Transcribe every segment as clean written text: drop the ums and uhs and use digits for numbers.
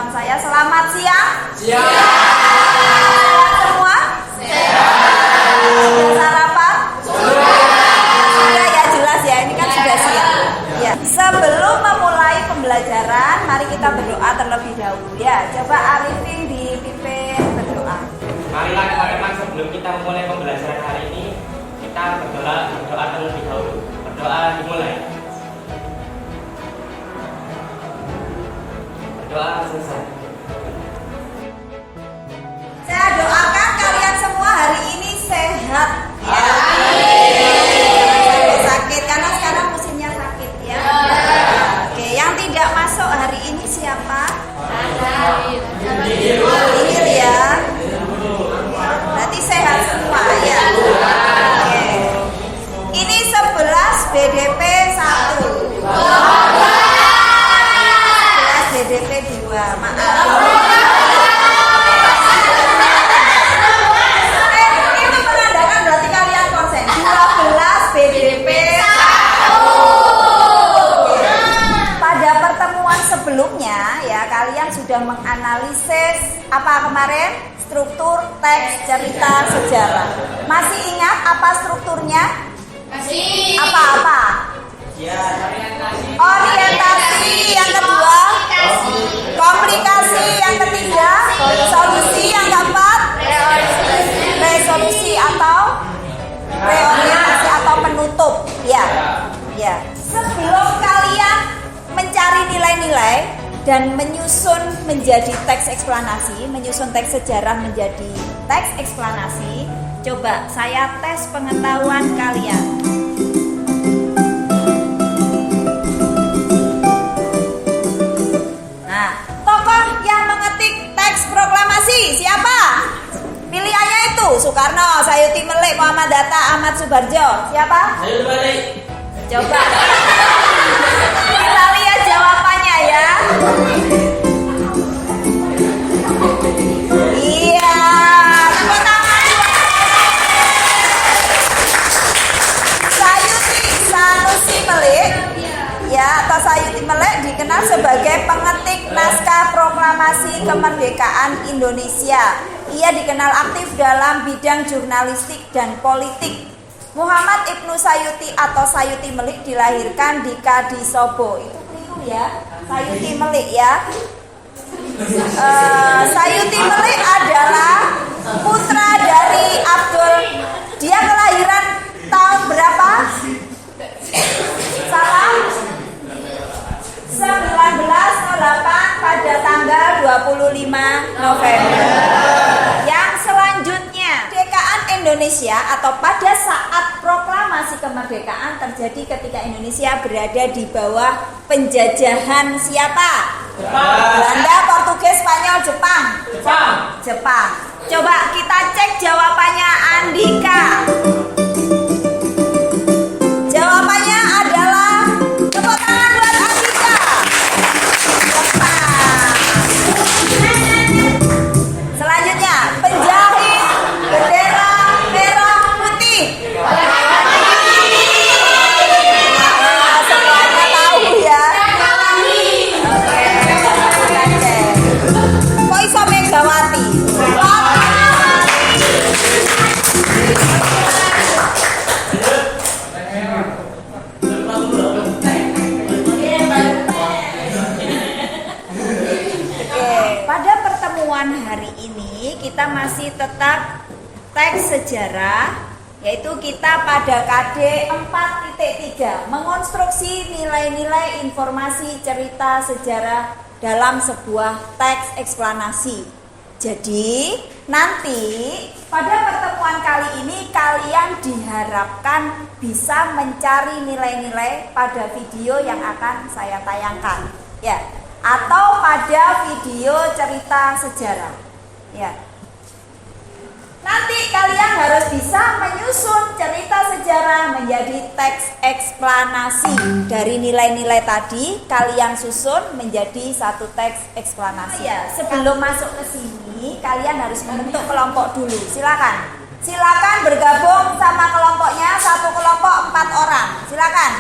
depan saya. Selamat siang. Siang. Sehat semua? Sehat. Sudah sarapan? Sudah ya, jelas ya, ini kan sudah siang. Ya. Sebelum memulai pembelajaran, mari kita berdoa terlebih dahulu ya. Coba Arifin dipimpin berdoa. Marilah teman-teman, sebelum kita memulai pembelajaran hari ini, kita berdoa terlebih dahulu. Berdoa dimulai. Berdoa selesai. Saya doakan kalian semua hari ini sehat ya. Jangan sakit karena sekarang musimnya sakit ya. Oke, yang tidak masuk hari ini siapa? Inil ya. Berarti sehat semua ya. Oke. Ini 11 BDP 1. 11 BDP 2. Maaf. Itu menandakan berarti kalian konsen. 12 BDP 1. Pada pertemuan sebelumnya ya, kalian sudah menganalisis apa kemarin? Struktur teks cerita sejarah. Masih ingat apa strukturnya? Masih. Apa-apa? Orientasi. Yang kedua? Komplikasi. Yang ketiga? Solusi. Yang keempat? Resolusi atau reorientasi atau penutup. Ya. Ya. Sebelum kalian mencari nilai-nilai dan menyusun menjadi teks eksplanasi, menyusun teks sejarah menjadi teks eksplanasi, coba saya tes pengetahuan kalian. Nah, tokoh yang mengetik teks proklamasi siapa? Pilihannya itu Soekarno, Sayuti Melik, Muhammad Hatta, Ahmad Subarjo. Siapa? Sayuti Melik. Coba kita lihat jawabannya ya. Iya, tepuk tangan. Sayuti Sanusi Melik ya, atau Sayuti Melik dikenal sebagai pengetik naskah proklamasi kemerdekaan Indonesia. Ia dikenal aktif dalam bidang jurnalistik dan politik. Muhammad Ibnu Sayuti atau Sayuti Melik dilahirkan di Kadisobo. Itu keliru ya, Sayuti Melik ya. Sayuti Melik adalah putra dari Abdul. Dia kelahiran tahun berapa? Salah. 1908 pada tanggal 25 November. Yang selanjutnya, kemerdekaan Indonesia atau pada saat proklamasi kemerdekaan terjadi ketika Indonesia berada di bawah penjajahan siapa? Belanda, Portugis, Spanyol, Jepang. Jepang. Coba kita cek jawabannya Andika. Jawabannya adalah tepuk tangan buat Andika. Jepang. Selanjutnya, penjahit bendera merah putih. Semuanya tahu ya. Oke. Kok iso Megawati? Pada pertemuan hari ini kita masih tetap teks sejarah, yaitu kita pada KD 4.3 mengonstruksi nilai-nilai informasi cerita sejarah dalam sebuah teks eksplanasi. Jadi nanti pada pertemuan kali ini kalian diharapkan bisa mencari nilai-nilai pada video yang akan saya tayangkan ya, atau pada video cerita sejarah ya. Nanti kalian harus bisa menyusun cerita sejarah menjadi teks eksplanasi. Dari nilai-nilai tadi kalian susun menjadi satu teks eksplanasi ya. Sebelum masuk ke sini kalian harus membentuk kelompok dulu. Silakan bergabung sama kelompoknya. Satu kelompok 4 orang. Silakan.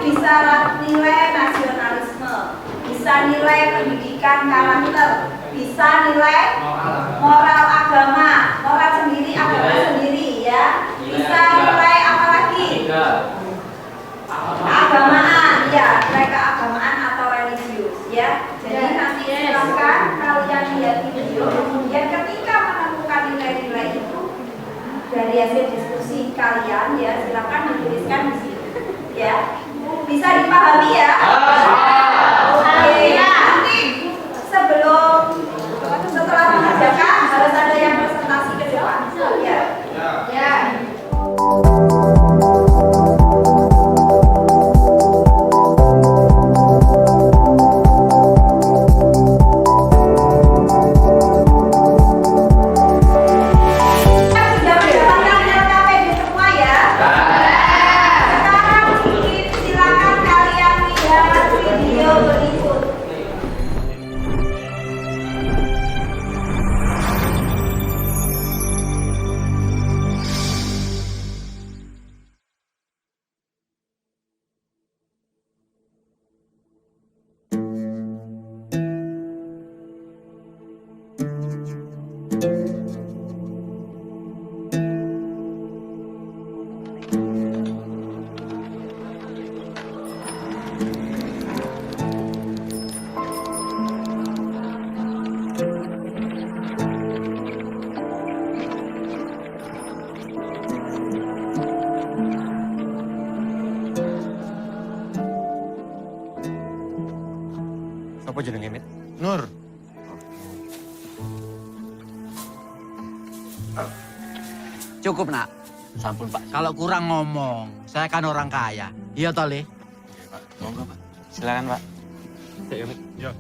bisa nilai nasionalisme, bisa nilai pendidikan karakter, bisa nilai moral agama, moral sendiri, agama sendiri ya. Bisa nilai apa lagi? Keagamaan, ya, nilai keagamaan atau religius ya. Jadi nanti silakan kalian lihat video, kemudian ketika menemukan nilai-nilai itu dari hasil diskusi kalian ya, silakan dituliskan di sini ya. Bisa dipahami ya? Oke, nanti setelah mengerjakan harus ada yang presentasi ke depan ya. Ya. Apa jenenge, Mit? Nur. Cukup, Nak. Sampun, Pak. Kalau kurang ngomong, saya kan orang kaya. Iya, toh, Le? Pak, monggo, Pak. Silakan, Pak. Ya, Mit. Ya.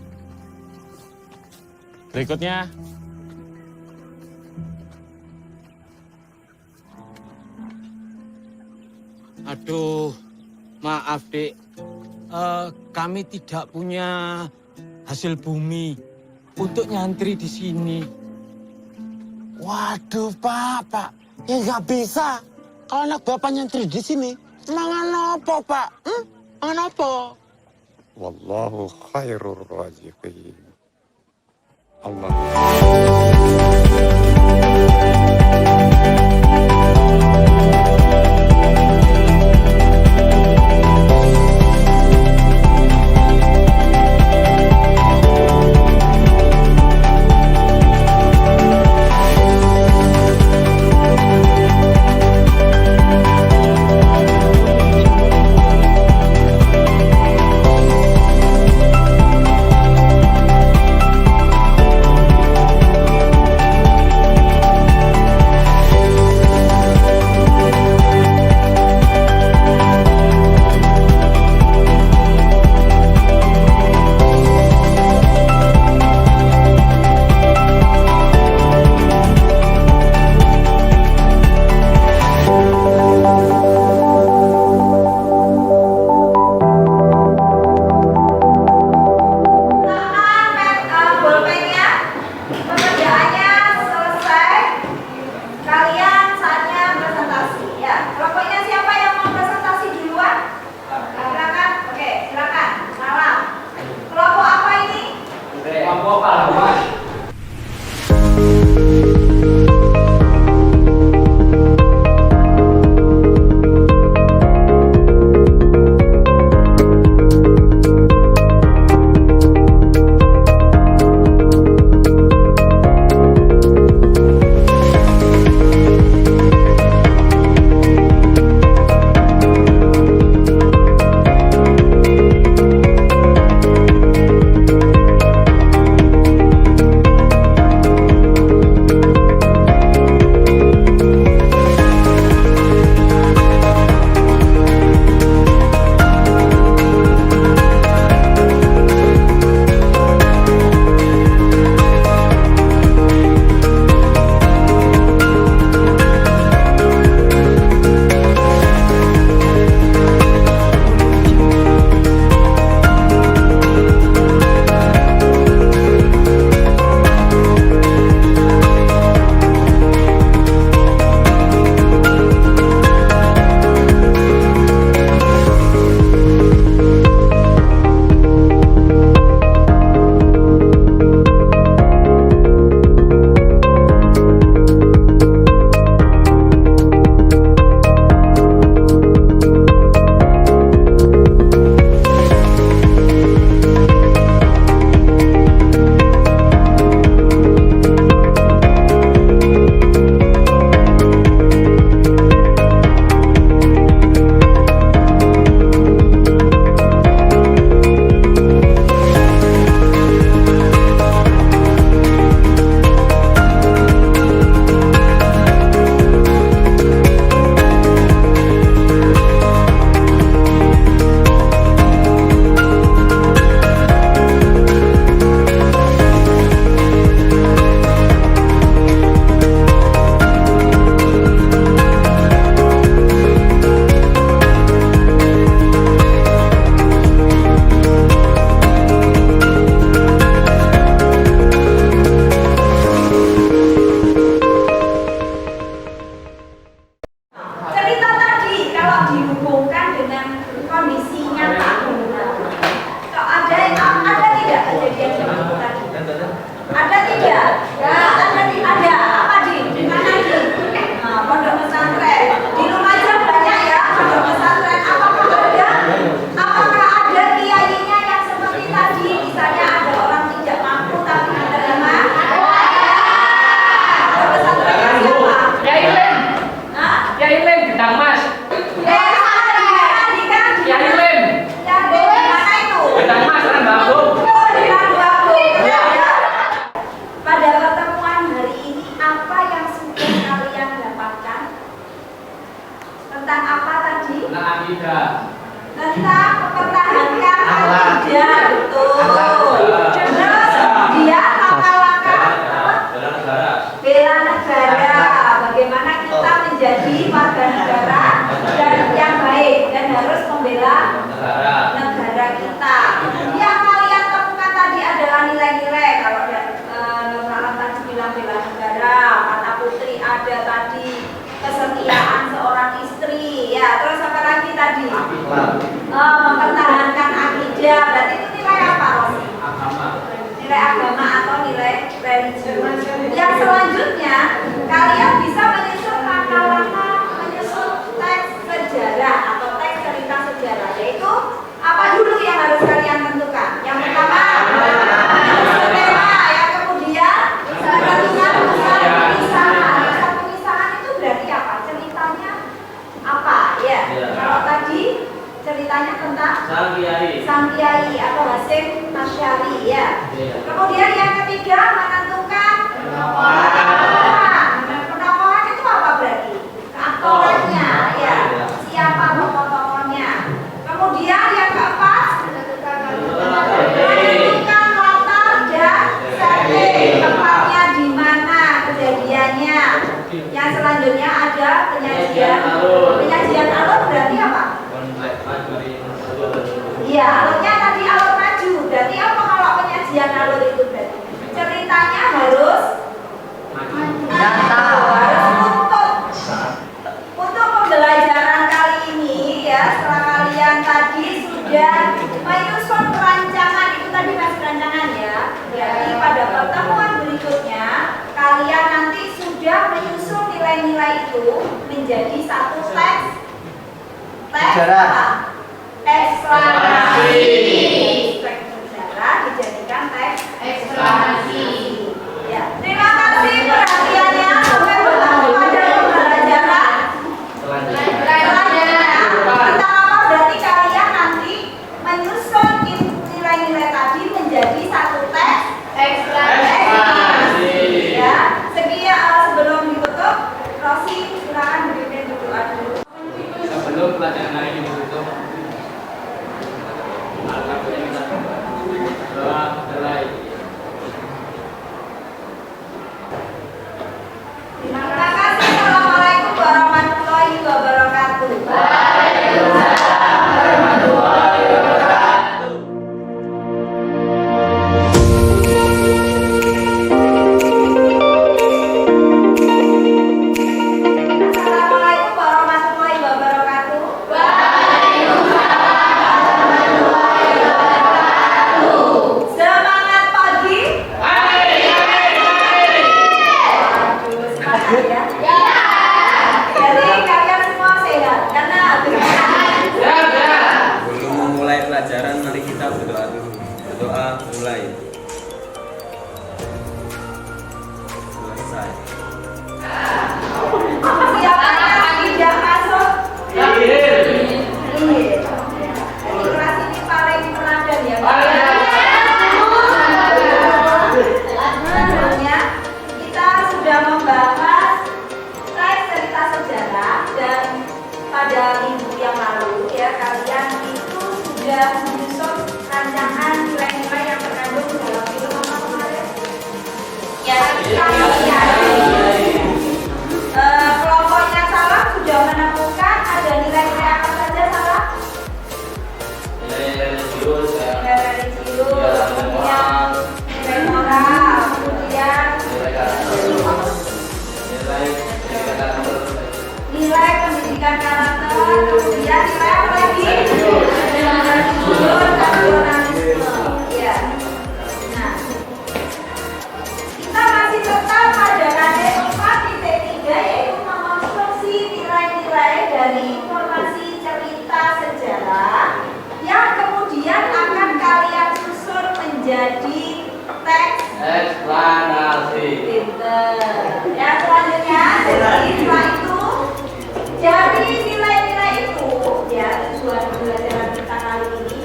Berikutnya. Aduh, maaf, Dek. Kami tidak punya hasil bumi untuk nyantri di sini. Waduh, Pak. Ya nggak bisa. Kalau anak Bapak nyantri di sini, mangan apa, Pak? Mangan apa? Wallahu khairur raziqin. Allah. selanjutnya kalian bisa menyusun langkah-langkah menyusun teks sejarah atau teks cerita sejarah, yaitu apa dulu yang harus kalian tentukan? Yang pertama menyusun tema, yang kemudian menentukan pusat pemisahan. Pusat pemisahan itu berarti apa? Ceritanya apa? Ya. Kalau tadi ceritanya tentang sang kiai atau Hasyim Asy'ari ya. Kemudian yang ketiga menentukan penokohan itu apa berarti? Keaktorannya ya. Siapa tokoh-tokohnya? Kemudian yang keempat menentukan latar dan setting, tempatnya di mana kejadiannya. Yang selanjutnya ada penyajian. Penyajian alur berarti apa? Iya, alurnya tadi alur maju. Berarti apa kalau penyajian alur itu berarti? Ceritanya harus harus untuk pembelajaran kali ini ya, setelah kalian tadi sudah menyusun rancangan, itu tadi masih rancangan ya. Berarti pada pertemuan berikutnya kalian nanti sudah menyusun nilai-nilai itu menjadi satu teks apa? Eksplanasi. Teks sejarah dijadikan teks eksplanasi. Ya, terima kasih perhatiannya. Sampai bertemu pada pembelajaran selanjutnya. Tentang apa berarti kalian nanti menyusun nilai-nilai tadi menjadi satu teks eksplanasi. Ya, sekian sebelum ditutup, Rosi silakan berpimpin berdoa dulu. Sebelum pelajaran hari ini ditutup, alhamdulillah doa mulai. Terima kasih. Assalamualaikum warahmatullahi wabarakatuh. Assalamualaikum warahmatullahi wabarakatuh. Semangat pagi. Waduh, semangat ya. Jadi kalian semua sehat karena Sebelum memulai pelajaran, mari kita berdoa dulu. Berdoa mulai. Selesai. siapa yang tidak masuk? Iya. Jadi kelas ini paling teladan ya. Sebelumnya kita sudah membahas teks cerita sejarah dan pada minggu yang lalu ya kalian itu sudah menyusun rancangan nilai-nilai yang terkandung dalam film apa kemarin? Ya, kelompoknya salah sudah menemukan ada nilai-nilai apa saja salah? Nilai religius, kemudian nilai moral, kemudian nilai pendidikan karakter, kemudian nilai apa lagi? Nasionalisme. Ya. Nah, kita masih tetap pada KD 4.3 yaitu mengonstruksi nilai-nilai dari informasi cerita sejarah yang kemudian akan kalian susun menjadi teks Eksplanasi. pinter. Ya, selanjutnya jadi setelah itu dari nilai-nilai itu ya tujuan pembelajaran kita kali ini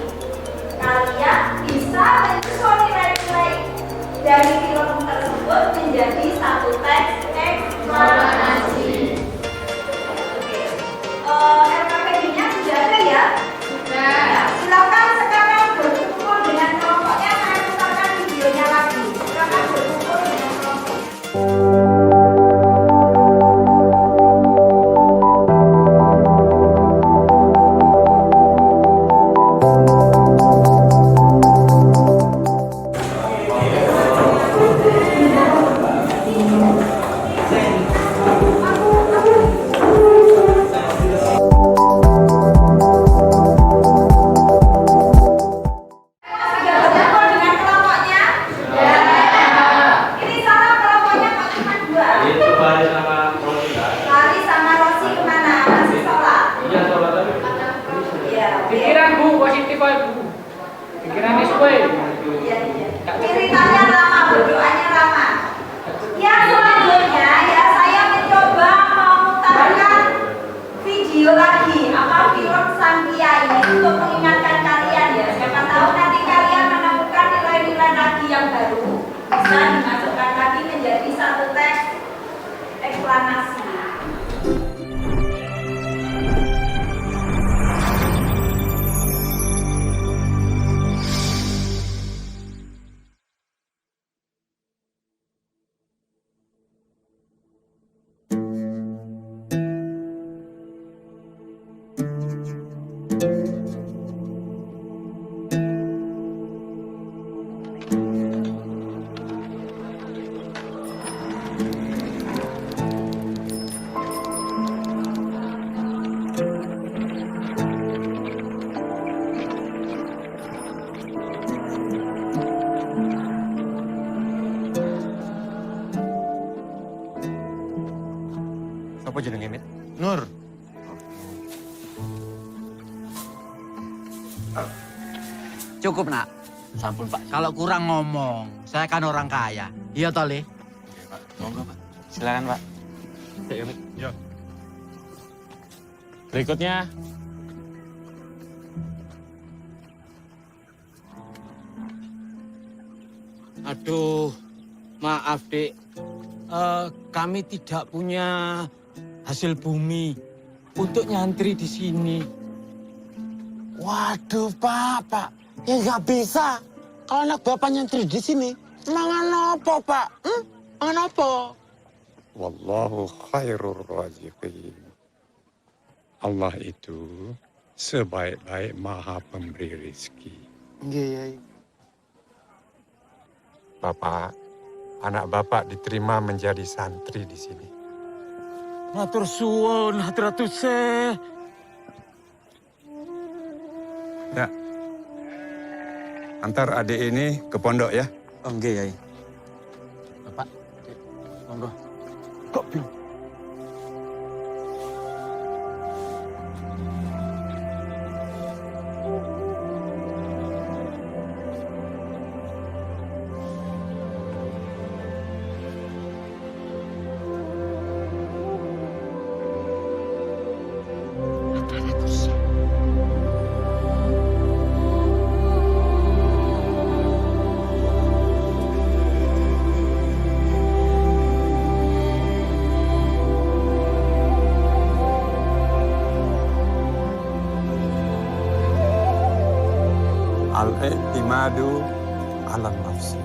kalian bisa menyusun nilai-nilai dari film tersebut menjadi satu teks eksplanasi. Oke, LKPD-nya sudah ada ya? Ya, silakan sekarang berkumpul dengan kelompoknya. Saya putarkan Ceritanya lama, berdoanya lama. Yang selanjutnya ya saya mencoba memutarkan video lagi, film Sang Kiai untuk mengingatkan kalian ya. Siapa tahu nanti kalian menemukan nilai-nilai lagi yang baru, bisa dimasukkan lagi menjadi satu teks eksplanasi. Sopo jenenge, Mit? Nur. Cukup nak. Sampun Pak. Kalau kurang ngomong, saya kan orang kaya. Iya toh Le? Oke, Pak. Monggo, Pak. Silakan, Pak. Ya, Mit. Ya. Berikutnya. Aduh, maaf Dek. Kami tidak punya hasil bumi untuk nyantri di sini. Waduh, Pak. Ya nggak bisa. Kalau anak bapak nyantri di sini, mangan apa, Pak? Mangan apa? Wallahu khairur raziqin. Allah itu sebaik-baik maha pemberi rezeki. Nggih, Yai. Bapak, anak bapak diterima menjadi santri di sini. Matur suwun, hatur seh. Ya. Antar adik ini ke pondok ya. Oh, nggih, Yai. Bapak, monggo. Kok bingung? Al-i'timadu ala nafsi.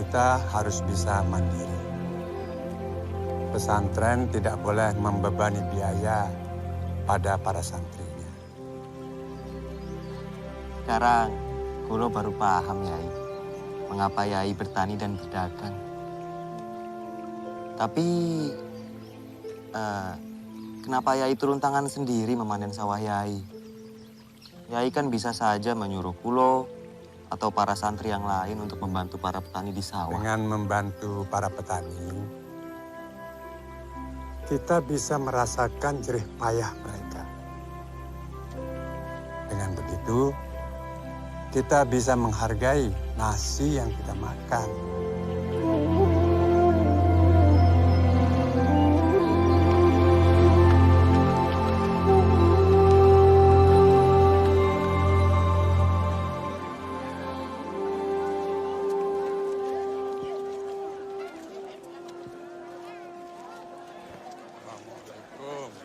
Kita harus bisa mandiri. Pesantren tidak boleh membebani biaya pada para santrinya. Sekarang, kulo baru paham, Yai. Mengapa Yai bertani dan berdagang. Tapi, kenapa Yai turun tangan sendiri memanen sawah Yai? Yai kan bisa saja menyuruh kulo atau para santri yang lain untuk membantu para petani di sawah. Dengan membantu para petani, kita bisa merasakan jerih payah mereka. Dengan begitu, kita bisa menghargai nasi yang kita makan.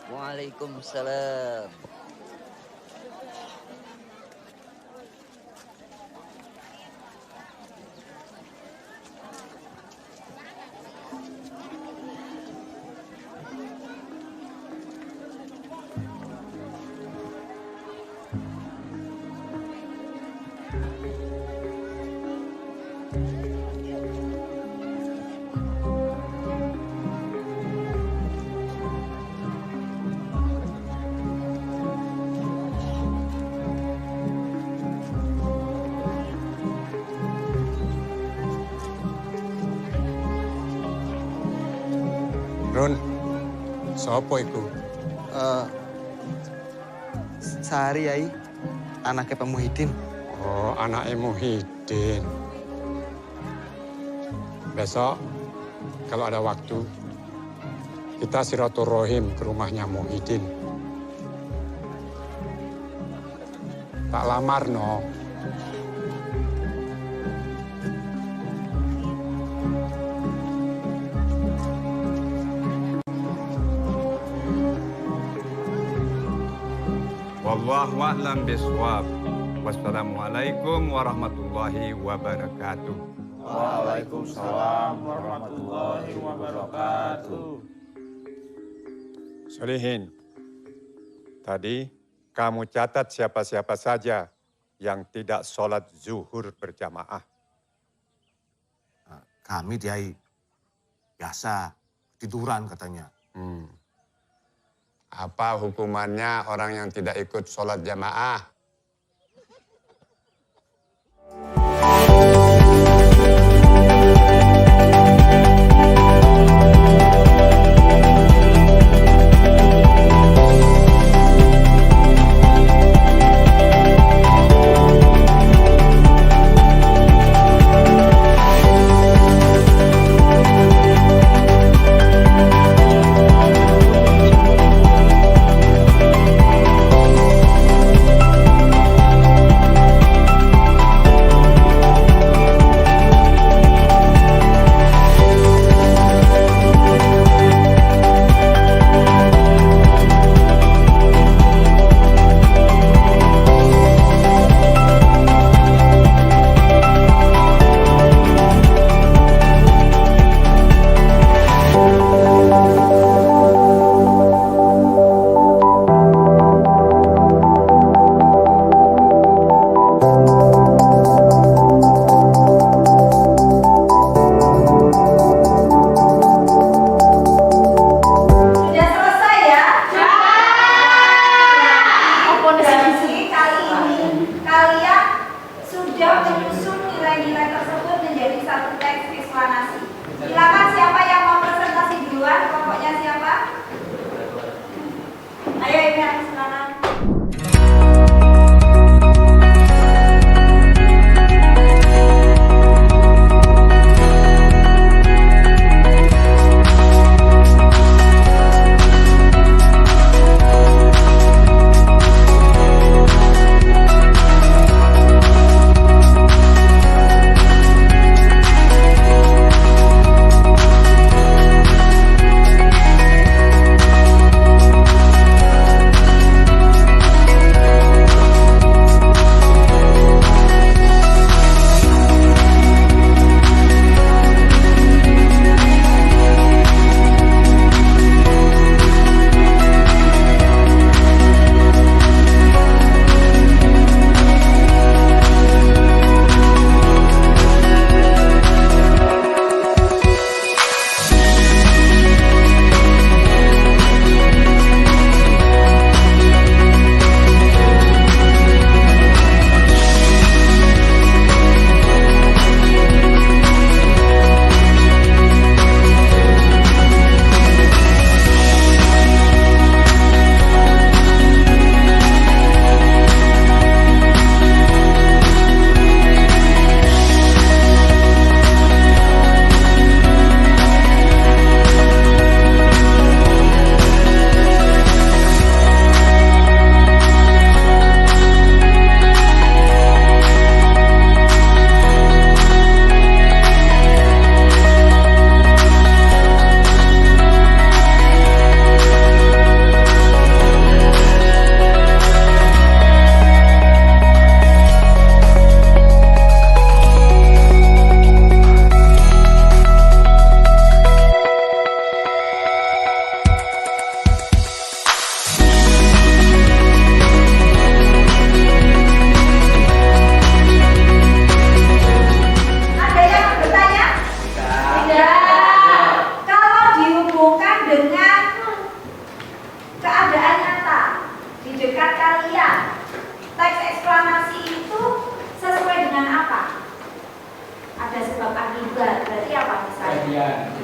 Waalaikumsalam. Run, sopo iku? Sehari, Yai. Anaknya Pak Muhyiddin. Oh, anaknya Muhyiddin. Besok, kalau ada waktu, kita silaturahim ke rumahnya Muhyiddin. Tak lamar, no. Wallahu a'lam bishawab. Wassalamualaikum warahmatullahi wabarakatuh. Waalaikumsalam warahmatullahi wabarakatuh. Solihin, tadi kamu catat siapa-siapa saja yang tidak sholat zuhur berjamaah. Kami Kiai biasa tiduran katanya. Apa hukumannya orang yang tidak ikut sholat jamaah? Silakan siapa yang mau presentasi duluan, pokoknya siapa? Ayo ini aku silakan.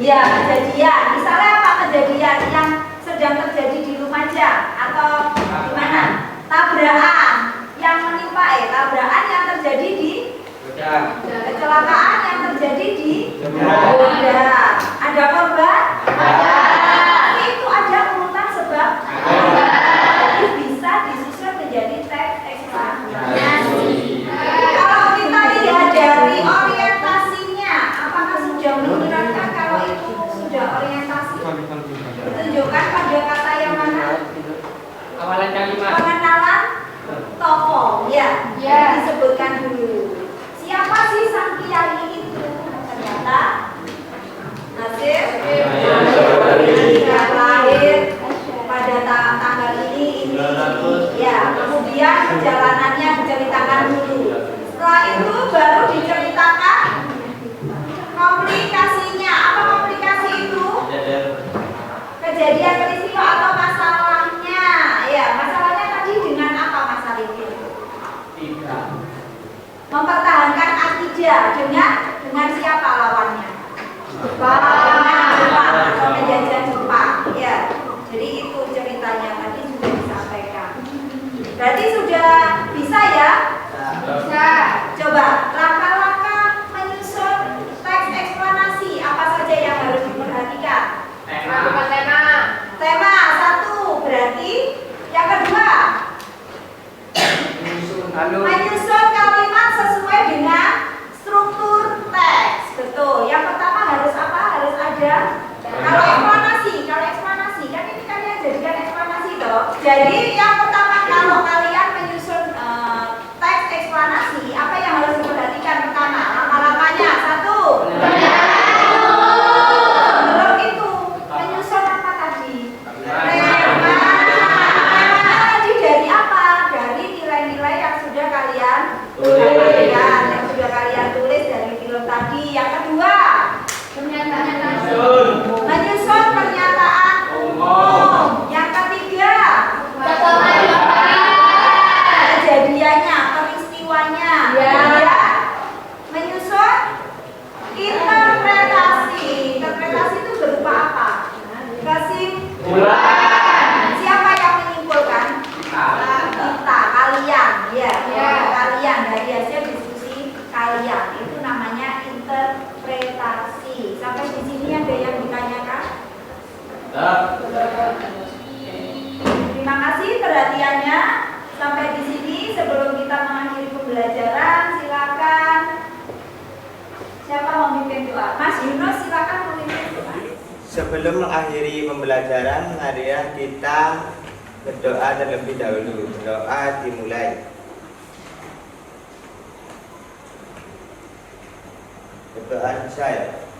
Ya, kejadian. Misalnya apa kejadian yang sedang terjadi di Lumajang atau di mana? Tabrakan yang menimpa tabrakan yang terjadi Kecelakaan yang terjadi di Honda. Ada korban? Itu ada urutan sebab? Jadi bisa disusun menjadi teks eksplanasi. Kalau kita lihat dari orientasinya, apakah sudah menunjukkan kalau itu sudah orientasi? Ditunjukkan pada kata yang mana? Awalan kalimat. Pengenalan tokoh, ya, disebutkan dulu. Siapa sih sang kiai itu? Ternyata Nasir lahir pada tanggal ini. Ya, kemudian perjalanannya diceritakan dulu. Setelah itu baru diceritakan komplikasinya. Apa komplikasi itu? Kejadian peristiwa atau masalahnya. Ya, masalahnya tadi dengan apa masalah itu? Mempertahankan akidah dengan siapa lawannya? Jepang atau penjajah Jepang. Ya, jadi itu ceritanya tadi sudah disampaikan. Berarti sudah bisa ya? Bisa. Coba langkah-langkah menyusun teks eksplanasi apa saja yang harus diperhatikan? Tema satu, berarti yang kedua menyusun kalimat sesuai dengan struktur teks. Betul. Yang pertama harus apa? Harus ada. Kalau eksplanasi kan ini kalian jadikan eksplanasi toh. Jadi yang pertama kalau kalian menyusun teks eksplanasi, apa yang harus diperhatikan pertama? Langkah-langkahnya satu. Belum itu menyusun apa tadi? Tema tadi dari apa? Dari nilai-nilai yang sudah kalian tuliskan, yang sudah kalian tulis dari film tadi. Yang kedua, menyusun pernyataan umum. Yang ketiga, kejadiannya, peristiwanya. Ya. Menyusun interpretasi. Interpretasi itu berupa apa? Kesimpulan. Siapa yang menyimpulkan? Kita, kalian, ya. Kalian dari hasil diskusi kalian. Itu namanya interpretasi. Sampai di sini ada yang ditanyakan? Terima kasih perhatiannya. Sampai di sini sebelum kita mengakhiri pembelajaran, silakan. Siapa mau memimpin doa? Mas Yunus, silakan memimpin doa. Sebelum mengakhiri pembelajaran, marilah kita berdoa terlebih dahulu. Doa dimulai. Berdoa saya.